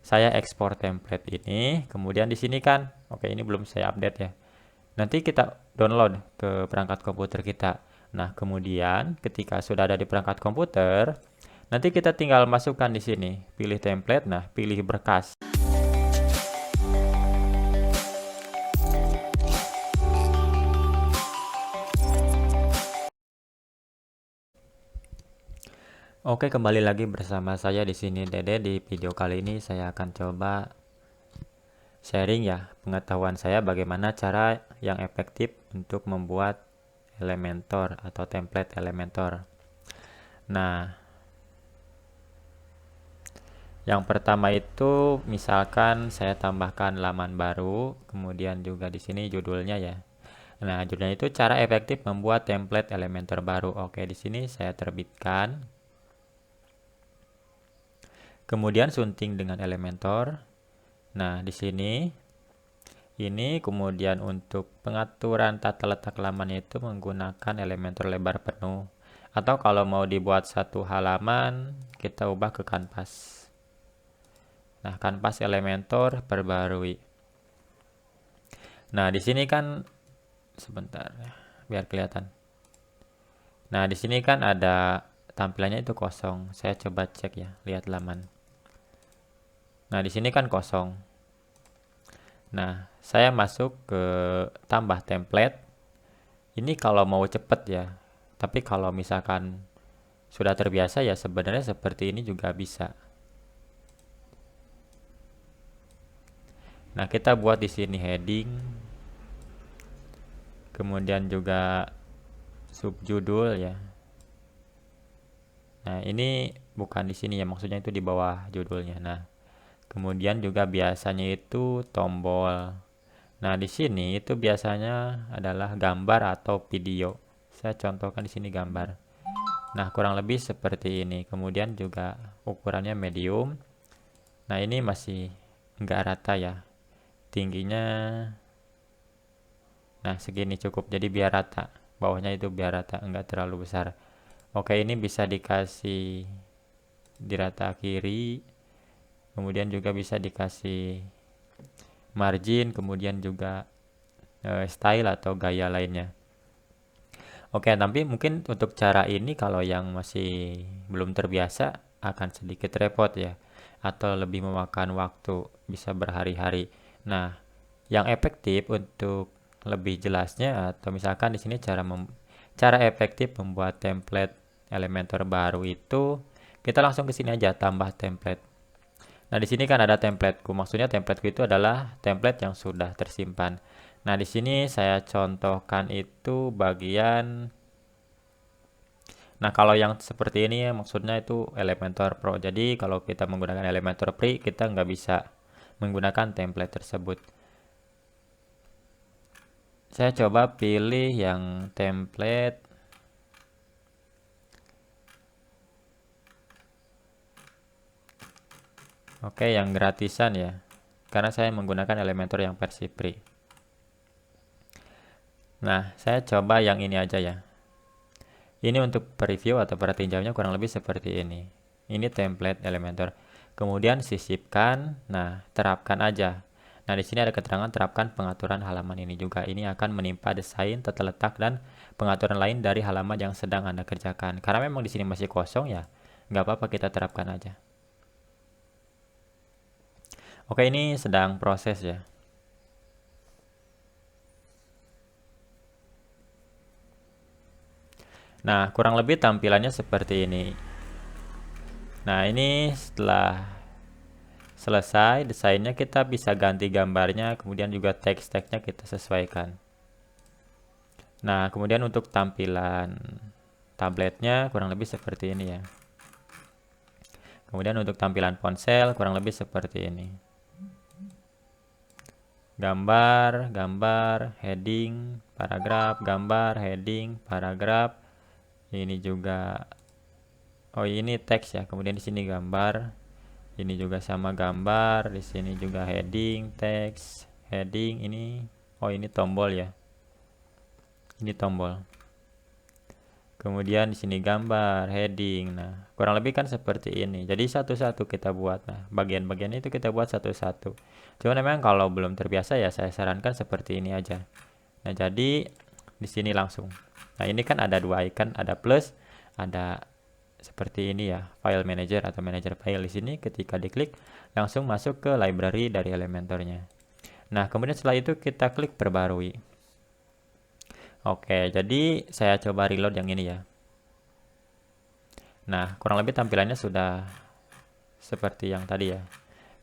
saya ekspor template ini, kemudian di sini kan, oke ini belum saya update ya. Nanti kita download ke perangkat komputer kita. Nah, kemudian ketika sudah ada di perangkat komputer, nanti kita tinggal masukkan di sini, pilih template, nah pilih berkas. Oke, kembali lagi bersama saya di sini Dede. Di video kali ini saya akan coba sharing ya pengetahuan saya bagaimana cara yang efektif untuk membuat Elementor atau template Elementor. Nah, yang pertama itu misalkan saya tambahkan laman baru, kemudian juga di sini judulnya ya. Nah, judulnya itu cara efektif membuat template Elementor baru. Oke, di sini saya terbitkan. Kemudian sunting dengan Elementor. Nah, di sini ini kemudian untuk pengaturan tata letak laman itu menggunakan Elementor lebar penuh. Atau kalau mau dibuat satu halaman, kita ubah ke kanvas. Nah, kanvas Elementor perbarui. Nah, di sini kan sebentar ya, biar kelihatan. Nah, di sini kan ada tampilannya itu kosong. Saya coba cek ya, lihat laman. Nah, di sini kan kosong. Nah, saya masuk ke tambah template. Ini kalau mau cepet ya. Tapi kalau misalkan sudah terbiasa ya sebenarnya seperti ini juga bisa. Nah, kita buat di sini heading. Kemudian juga subjudul ya. Nah, ini bukan di sini ya, maksudnya itu di bawah judulnya. Nah, kemudian juga biasanya itu tombol. Nah, di sini itu biasanya adalah gambar atau video. Saya contohkan di sini gambar. Nah, kurang lebih seperti ini. Kemudian juga ukurannya medium. Nah, ini masih enggak rata ya. Tingginya, nah segini cukup. Jadi biar rata. Bawahnya itu biar rata, enggak terlalu besar. Oke, ini bisa dikasih di rata kiri. Kemudian juga bisa dikasih margin, kemudian juga style atau gaya lainnya. Oke, tapi mungkin untuk cara ini kalau yang masih belum terbiasa akan sedikit repot ya, atau lebih memakan waktu, bisa berhari-hari. Nah, yang efektif untuk lebih jelasnya atau misalkan di sini cara efektif membuat template Elementor baru itu kita langsung ke sini aja tambah template. Nah, di sini kan ada templateku. Maksudnya templateku itu adalah template yang sudah tersimpan. Nah, di sini saya contohkan itu bagian. Nah, kalau yang seperti ini ya maksudnya itu Elementor Pro. Jadi, kalau kita menggunakan Elementor Pro, kita nggak bisa menggunakan template tersebut. Saya coba pilih yang template. Oke, yang gratisan ya. Karena saya menggunakan Elementor yang versi free. Nah, saya coba yang ini aja ya. Ini untuk preview atau peninjauannya kurang lebih seperti ini. Ini template Elementor. Kemudian sisipkan, nah terapkan aja. Nah, di sini ada keterangan terapkan pengaturan halaman ini juga. Ini akan menimpa desain, tata letak, dan pengaturan lain dari halaman yang sedang Anda kerjakan. Karena memang di sini masih kosong ya, nggak apa-apa kita terapkan aja. Oke, ini sedang proses ya. Nah, kurang lebih tampilannya seperti ini. Nah, ini setelah selesai desainnya kita bisa ganti gambarnya, kemudian juga teks-teksnya kita sesuaikan. Nah, kemudian untuk tampilan tabletnya kurang lebih seperti ini ya. Kemudian untuk tampilan ponsel kurang lebih seperti ini. Gambar, gambar, heading, paragraf, gambar, heading, paragraf. Ini juga, oh ini teks ya. Kemudian di sini gambar. Ini juga sama gambar. Di sini juga heading, teks, heading. Ini, oh ini tombol ya. Ini tombol. Kemudian di sini gambar, heading. Nah, kurang lebih kan seperti ini. Jadi satu-satu kita buat. Nah, bagian-bagian itu kita buat satu-satu. Cuma memang kalau belum terbiasa ya saya sarankan seperti ini aja. Nah, jadi di sini langsung. Nah, ini kan ada dua icon, ada plus, ada seperti ini ya, file manager atau manager file. Di sini ketika diklik langsung masuk ke library dari Elementornya. Nah, kemudian setelah itu kita klik perbarui. Oke, jadi saya coba reload yang ini ya. Nah, kurang lebih tampilannya sudah seperti yang tadi ya,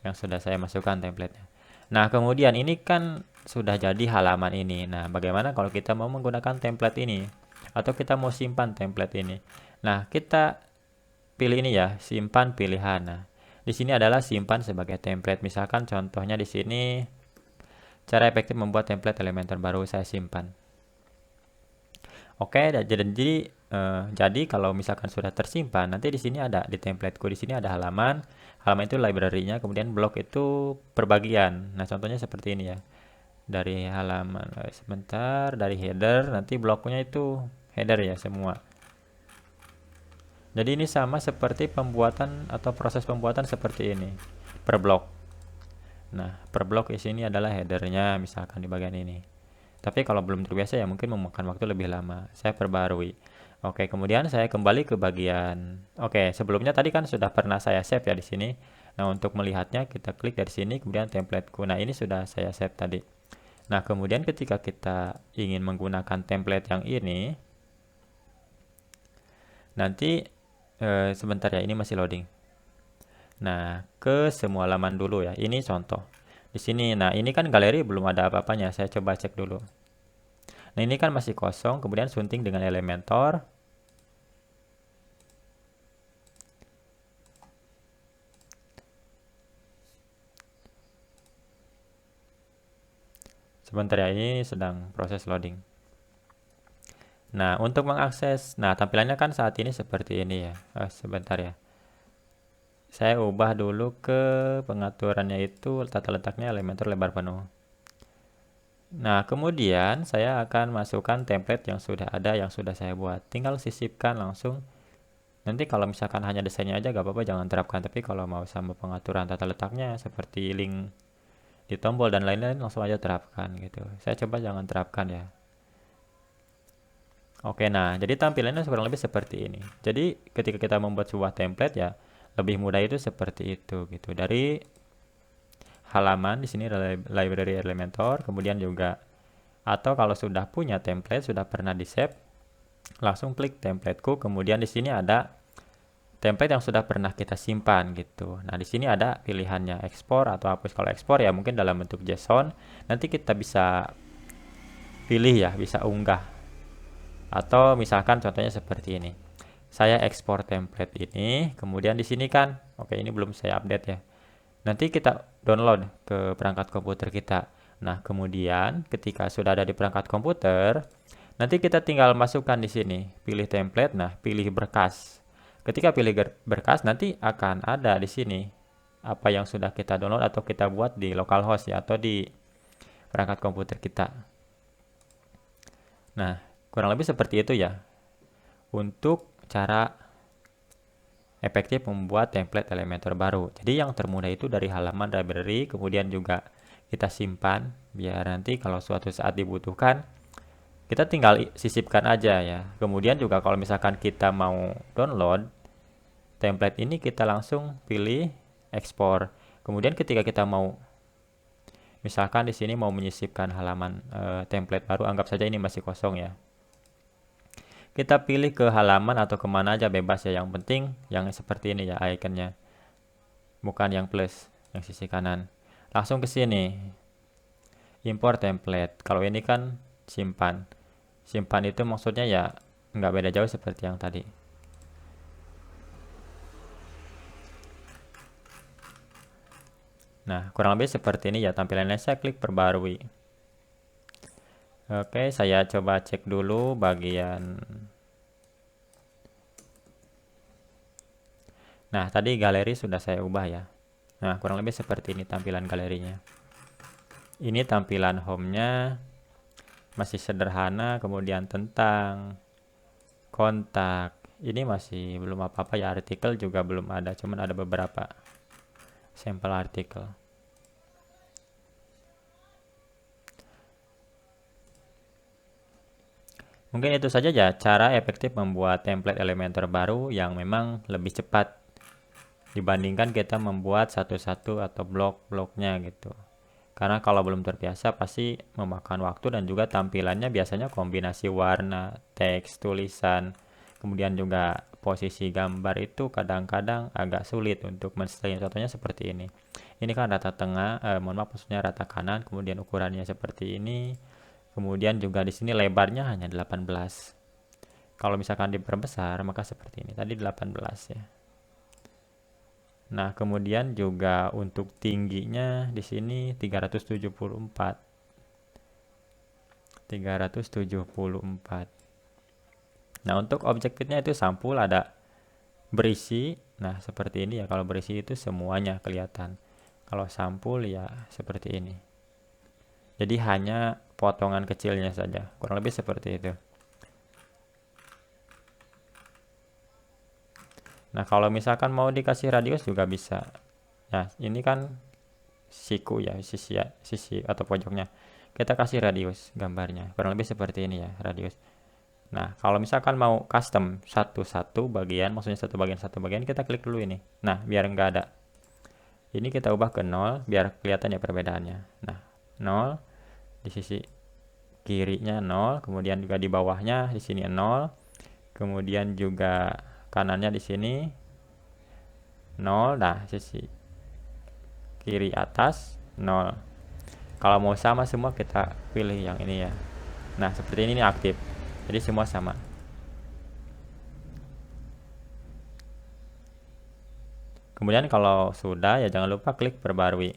yang sudah saya masukkan template-nya. Nah, kemudian ini kan sudah jadi halaman ini. Nah, bagaimana kalau kita mau menggunakan template ini? Atau kita mau simpan template ini? Nah, kita pilih ini ya, simpan pilihan. Nah, di sini adalah simpan sebagai template. Misalkan contohnya di sini, cara efektif membuat template Elementor baru, saya simpan. Oke, jadi kalau misalkan sudah tersimpan, nanti di sini ada di templateku, di sini ada halaman itu library-nya, kemudian blok itu perbagian. Nah, contohnya seperti ini ya. Dari halaman sebentar, dari header, nanti bloknya itu header ya semua. Jadi ini sama seperti pembuatan atau proses pembuatan seperti ini per blok. Nah, per blok di sini adalah headernya, misalkan di bagian ini. Tapi kalau belum terbiasa ya mungkin memakan waktu lebih lama. Saya perbarui. Oke, kemudian saya kembali ke bagian. Oke, sebelumnya tadi kan sudah pernah saya save ya di sini. Nah, untuk melihatnya kita klik dari sini, kemudian templateku. Nah, ini sudah saya save tadi. Nah, kemudian ketika kita ingin menggunakan template yang ini, nanti sebentar ya, ini masih loading. Nah, ke semua halaman dulu ya. Ini contoh. Di sini, nah ini kan galeri belum ada apa-apanya. Saya coba cek dulu. Nah, ini kan masih kosong, kemudian sunting dengan Elementor. Sebentar ya, ini sedang proses loading. Nah, untuk mengakses, nah tampilannya kan saat ini seperti ini ya. Sebentar ya. Saya ubah dulu ke pengaturannya itu tata letaknya Elementor lebar penuh. Nah, kemudian saya akan masukkan template yang sudah ada, yang sudah saya buat. Tinggal sisipkan langsung. Nanti kalau misalkan hanya desainnya aja gak apa-apa, jangan terapkan. Tapi kalau mau sama pengaturan tata letaknya seperti link di tombol dan lain-lain, langsung aja terapkan gitu. Saya coba jangan terapkan ya. Oke, nah jadi tampilannya kurang lebih seperti ini. Jadi ketika kita membuat sebuah template ya, lebih mudah itu seperti itu gitu. Dari halaman di sini ada library Elementor, kemudian juga atau kalau sudah punya template, sudah pernah di save, langsung klik templateku, kemudian di sini ada template yang sudah pernah kita simpan gitu. Nah, di sini ada pilihannya ekspor atau hapus. Kalau ekspor ya mungkin dalam bentuk JSON, nanti kita bisa pilih ya, bisa unggah. Atau misalkan contohnya seperti ini. Saya ekspor template ini, kemudian di sini kan, oke ini belum saya update ya. Nanti kita download ke perangkat komputer kita. Nah, kemudian ketika sudah ada di perangkat komputer, nanti kita tinggal masukkan di sini, pilih template, nah pilih berkas. Ketika pilih berkas, nanti akan ada di sini apa yang sudah kita download atau kita buat di localhost ya, atau di perangkat komputer kita. Nah, kurang lebih seperti itu ya untuk cara efektif membuat template Elementor baru. Jadi yang termudah itu dari halaman library, kemudian juga kita simpan biar nanti kalau suatu saat dibutuhkan kita tinggal sisipkan aja ya. Kemudian juga kalau misalkan kita mau download template ini, kita langsung pilih ekspor. Kemudian ketika kita mau misalkan di sini mau menyisipkan halaman template baru, anggap saja ini masih kosong ya. Kita pilih ke halaman atau kemana aja bebas ya, yang penting yang seperti ini ya ikonnya, bukan yang plus yang sisi kanan. Langsung ke sini import template. Kalau ini kan simpan itu maksudnya ya nggak beda jauh seperti yang tadi. Nah, kurang lebih seperti ini ya tampilannya. Saya klik perbarui. Oke, saya coba cek dulu bagian. Nah, tadi galeri sudah saya ubah ya. Nah, kurang lebih seperti ini tampilan galerinya. Ini tampilan home-nya masih sederhana, kemudian tentang kontak. Ini masih belum apa-apa ya, artikel juga belum ada, cuman ada beberapa sampel artikel. Mungkin itu saja ya cara efektif membuat template Elementor baru yang memang lebih cepat dibandingkan kita membuat satu-satu atau blok-bloknya gitu. Karena kalau belum terbiasa pasti memakan waktu, dan juga tampilannya biasanya kombinasi warna, teks, tulisan, kemudian juga posisi gambar itu kadang-kadang agak sulit untuk men-style. Contohnya seperti ini. Ini kan rata tengah, mohon maaf maksudnya rata kanan, kemudian ukurannya seperti ini. Kemudian juga di sini lebarnya hanya 18. Kalau misalkan diperbesar maka seperti ini. Tadi 18 ya. Nah, kemudian juga untuk tingginya di sini 374. 374. Nah, untuk objek fitnya itu sampul ada berisi. Nah, seperti ini ya. Kalau berisi itu semuanya kelihatan. Kalau sampul ya seperti ini. Jadi hanya potongan kecilnya saja. Kurang lebih seperti itu. Nah, kalau misalkan mau dikasih radius juga bisa. Nah, ini kan siku ya, sisi atau pojoknya. Kita kasih radius gambarnya. Kurang lebih seperti ini ya, radius. Nah, kalau misalkan mau custom satu-satu bagian, maksudnya satu bagian, kita klik dulu ini. Nah, biar nggak ada. Ini kita ubah ke 0, biar kelihatan ya perbedaannya. Nah, 0, di sisi kirinya 0, kemudian juga di bawahnya di sini 0, kemudian juga kanannya di sini 0. Nah, sisi kiri atas 0. Kalau mau sama semua kita pilih yang ini ya. Nah, seperti ini aktif. Jadi semua sama. Kemudian kalau sudah ya jangan lupa klik perbarui.